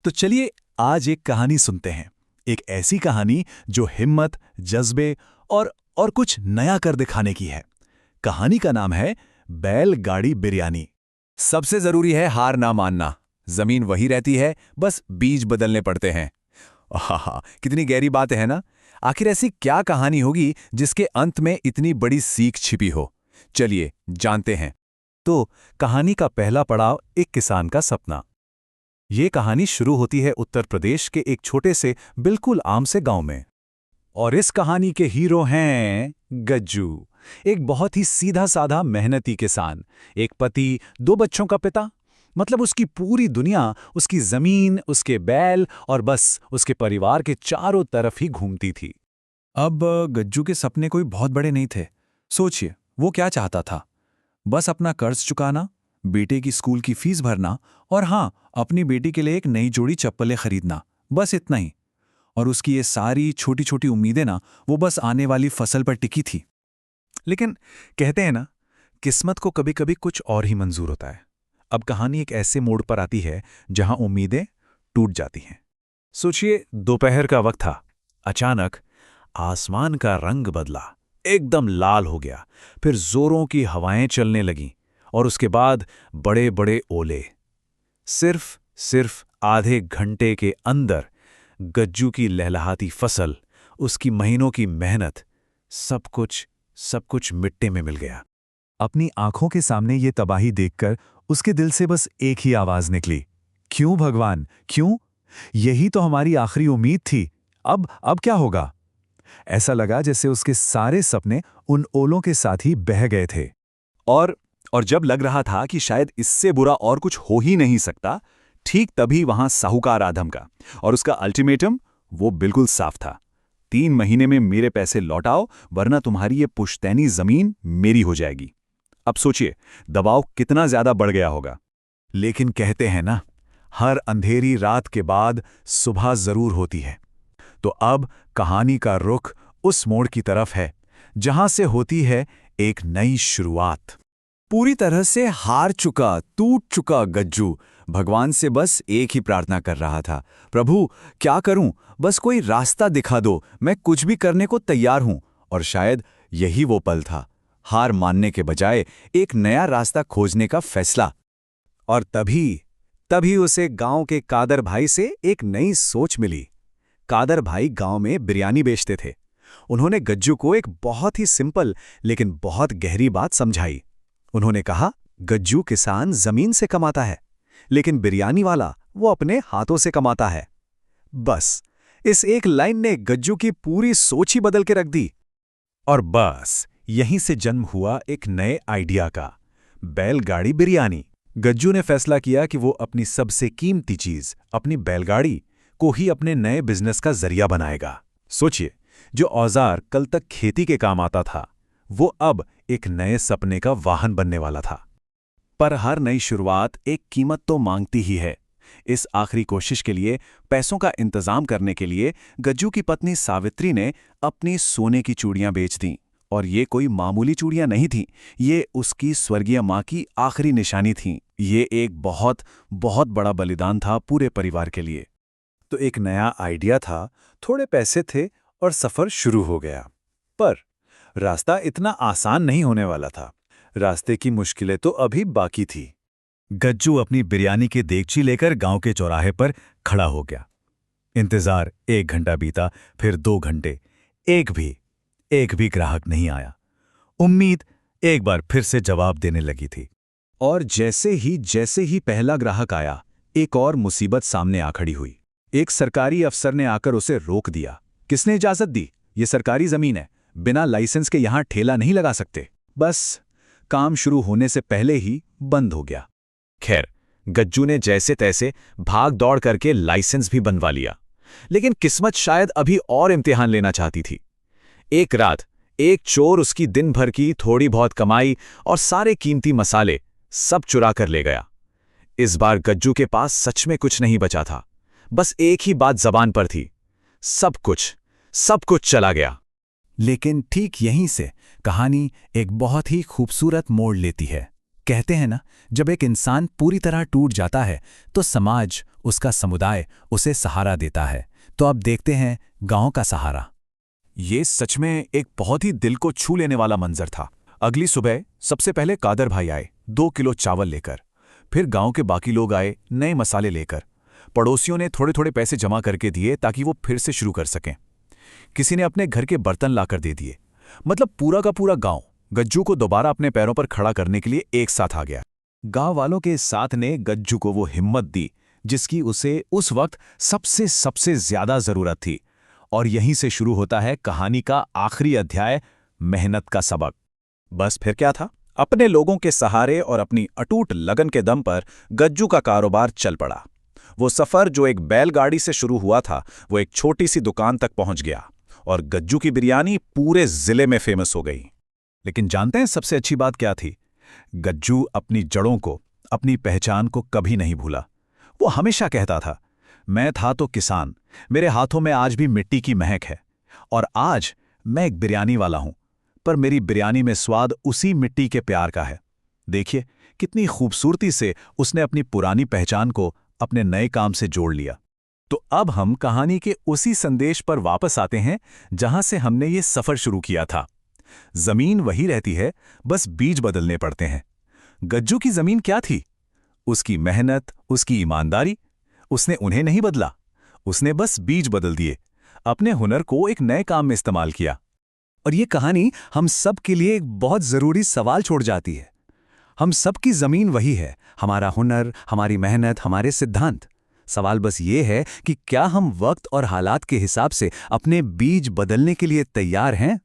तो चलिए आज एक कहानी सुनते हैं। एक ऐसी कहानी जो हिम्मत, जज्बे और कुछ नया कर दिखाने की है। कहानी का नाम है बैलगाड़ी बिरयानी। सबसे जरूरी है हार ना मानना। जमीन वही रहती है, बस बीज बदलने पड़ते हैं। आहा, कितनी गहरी बात है ना। आखिर ऐसी क्या कहानी होगी जिसके अंत में इतनी बड़ी सीख छिपी हो? चलिए जानते हैं। तो कहानी का पहला पड़ाव एक किसान का सपना। ये कहानी शुरू होती है उत्तर प्रदेश के एक छोटे से बिल्कुल आम से गांव में। और इस कहानी के हीरो हैं गज्जू, एक बहुत ही सीधा साधा मेहनती किसान, एक पति, 2 बच्चों का पिता। मतलब उसकी पूरी दुनिया उसकी जमीन, उसके बैल और बस उसके परिवार के चारों तरफ ही घूमती थी। अब गज्जू के सपने कोई बहुत बड़े नहीं थे। सोचिए, वो क्या चाहता था? बस अपना कर्ज चुकाना, बेटे की स्कूल की फीस भरना और हाँ, अपनी बेटी के लिए एक नई जोड़ी चप्पलें खरीदना। बस इतना ही। और उसकी ये सारी छोटी छोटी उम्मीदें ना, वो बस आने वाली फसल पर टिकी थी। लेकिन कहते हैं ना, किस्मत को कभी कभी कुछ और ही मंजूर होता है। अब कहानी एक ऐसे मोड़ पर आती है जहां उम्मीदें टूट जाती हैं। सोचिए, दोपहर का वक्त था। अचानक आसमान का रंग बदला, एकदम लाल हो गया। फिर जोरों की हवाएं चलने लगीं और उसके बाद बड़े बड़े ओले। सिर्फ आधे घंटे के अंदर गज्जू की लहलहाती फसल, उसकी महीनों की मेहनत, सब कुछ मिट्टी में मिल गया। अपनी आंखों के सामने ये तबाही देखकर उसके दिल से बस एक ही आवाज निकली, क्यों भगवान, क्यों? यही तो हमारी आखिरी उम्मीद थी। अब क्या होगा? ऐसा लगा जैसे उसके सारे सपने उन ओलों के साथ ही बह गए थे। और जब लग रहा था कि शायद इससे बुरा और कुछ हो ही नहीं सकता, ठीक तभी वहां साहूकार आ धमका। और उसका अल्टीमेटम वो बिल्कुल साफ था। 3 महीने में मेरे पैसे लौटाओ, वरना तुम्हारी ये पुश्तैनी जमीन मेरी हो जाएगी। अब सोचिए, दबाव कितना ज्यादा बढ़ गया होगा। लेकिन कहते हैं ना, हर अंधेरी रात के बाद सुबह जरूर होती है। तो अब कहानी का रुख उस मोड़ की तरफ है जहां से होती है एक नई शुरुआत। पूरी तरह से हार चुका, टूट चुका गज्जू भगवान से बस एक ही प्रार्थना कर रहा था, प्रभु क्या करूं, बस कोई रास्ता दिखा दो, मैं कुछ भी करने को तैयार हूं। और शायद यही वो पल था, हार मानने के बजाय एक नया रास्ता खोजने का फैसला। और तभी उसे गांव के कादर भाई से एक नई सोच मिली। कादर भाई गांव में बिरयानी बेचते थे। उन्होंने गज्जू को एक बहुत ही सिंपल लेकिन बहुत गहरी बात समझाई। उन्होंने कहा, गज्जू किसान जमीन से कमाता है, लेकिन बिरयानी वाला वो अपने हाथों से कमाता है। बस इस एक लाइन ने गज्जू की पूरी सोच ही बदल के रख दी। और बस यहीं से जन्म हुआ एक नए आइडिया का, बैलगाड़ी बिरयानी। गज्जू ने फैसला किया कि वो अपनी सबसे कीमती चीज, अपनी बैलगाड़ी को ही अपने नए बिजनेस का जरिया बनाएगा। सोचिए, जो औजार कल तक खेती के काम आता था, वो अब एक नए सपने का वाहन बनने वाला था। पर हर नई शुरुआत एक कीमत तो मांगती ही है। इस आखिरी कोशिश के लिए, पैसों का इंतजाम करने के लिए गज्जू की पत्नी सावित्री ने अपनी सोने की चूड़ियां बेच दीं। और ये कोई मामूली चूड़ियां नहीं थीं, ये उसकी स्वर्गीय मां की आखिरी निशानी थीं। ये एक बहुत बहुत बड़ा बलिदान था पूरे परिवार के लिए। तो एक नया आइडिया था, थोड़े पैसे थे और सफर शुरू हो गया। पर रास्ता इतना आसान नहीं होने वाला था। रास्ते की मुश्किलें तो अभी बाकी थी। गज्जू अपनी बिरयानी की देगची लेकर गांव के चौराहे पर खड़ा हो गया। इंतजार 1 घंटा बीता, फिर 2 घंटे। एक भी ग्राहक नहीं आया। उम्मीद एक बार फिर से जवाब देने लगी थी। और जैसे ही पहला ग्राहक आया, एक और मुसीबत सामने आ खड़ी हुई। एक सरकारी अफसर ने आकर उसे रोक दिया। किसने इजाजत दी? ये सरकारी जमीन है, बिना लाइसेंस के यहां ठेला नहीं लगा सकते। बस काम शुरू होने से पहले ही बंद हो गया। खैर, गज्जू ने जैसे तैसे भाग दौड़ करके लाइसेंस भी बनवा लिया। लेकिन किस्मत शायद अभी और इम्तिहान लेना चाहती थी। एक रात एक चोर उसकी दिन भर की थोड़ी बहुत कमाई और सारे कीमती मसाले सब चुरा कर ले गया। इस बार गज्जू के पास सच में कुछ नहीं बचा था। बस एक ही बात जबान पर थी, सब कुछ चला गया। लेकिन ठीक यहीं से कहानी एक बहुत ही खूबसूरत मोड़ लेती है। कहते हैं ना, जब एक इंसान पूरी तरह टूट जाता है तो समाज, उसका समुदाय उसे सहारा देता है। तो अब देखते हैं गांव का सहारा। ये सच में एक बहुत ही दिल को छू लेने वाला मंजर था। अगली सुबह सबसे पहले कादर भाई आए 2 किलो चावल लेकर। फिर गांव के बाकी लोग आए नए मसाले लेकर। पड़ोसियों ने थोड़े थोड़े पैसे जमा करके दिए ताकि वो फिर से शुरू कर सकें। किसी ने अपने घर के बर्तन लाकर दे दिए। मतलब पूरा का पूरा गांव गज्जू को दोबारा अपने पैरों पर खड़ा करने के लिए एक साथ आ गया। गांव वालों के साथ ने गज्जू को वो हिम्मत दी जिसकी उसे उस वक्त सबसे ज्यादा जरूरत थी। और यहीं से शुरू होता है कहानी का आखिरी अध्याय, मेहनत का सबक। बस फिर क्या था, अपने लोगों के सहारे और अपनी अटूट लगन के दम पर गज्जू का कारोबार चल पड़ा। वो सफर जो एक बैलगाड़ी से शुरू हुआ था, वो एक छोटी सी दुकान तक पहुंच गया और गज्जू की बिरयानी पूरे जिले में फेमस हो गई। लेकिन जानते हैं सबसे अच्छी बात क्या थी? गज्जू अपनी जड़ों को, अपनी पहचान को कभी नहीं भूला। वो हमेशा कहता था, मैं था तो किसान, मेरे हाथों में आज भी मिट्टी की महक है, और आज मैं एक बिरयानी वाला हूं, पर मेरी बिरयानी में स्वाद उसी मिट्टी के प्यार का है। देखिए कितनी खूबसूरती से उसने अपनी पुरानी पहचान को अपने नए काम से जोड़ लिया। तो अब हम कहानी के उसी संदेश पर वापस आते हैं जहां से हमने ये सफर शुरू किया था। जमीन वही रहती है, बस बीज बदलने पड़ते हैं। गज्जू की जमीन क्या थी? उसकी मेहनत, उसकी ईमानदारी। उसने उन्हें नहीं बदला, उसने बस बीज बदल दिए, अपने हुनर को एक नए काम में इस्तेमाल किया। और ये कहानी हम सब के लिए एक बहुत जरूरी सवाल छोड़ जाती है। हम सबकी जमीन वही है, हमारा हुनर, हमारी मेहनत, हमारे सिद्धांत। सवाल बस ये है कि क्या हम वक्त और हालात के हिसाब से अपने बीज बदलने के लिए तैयार हैं?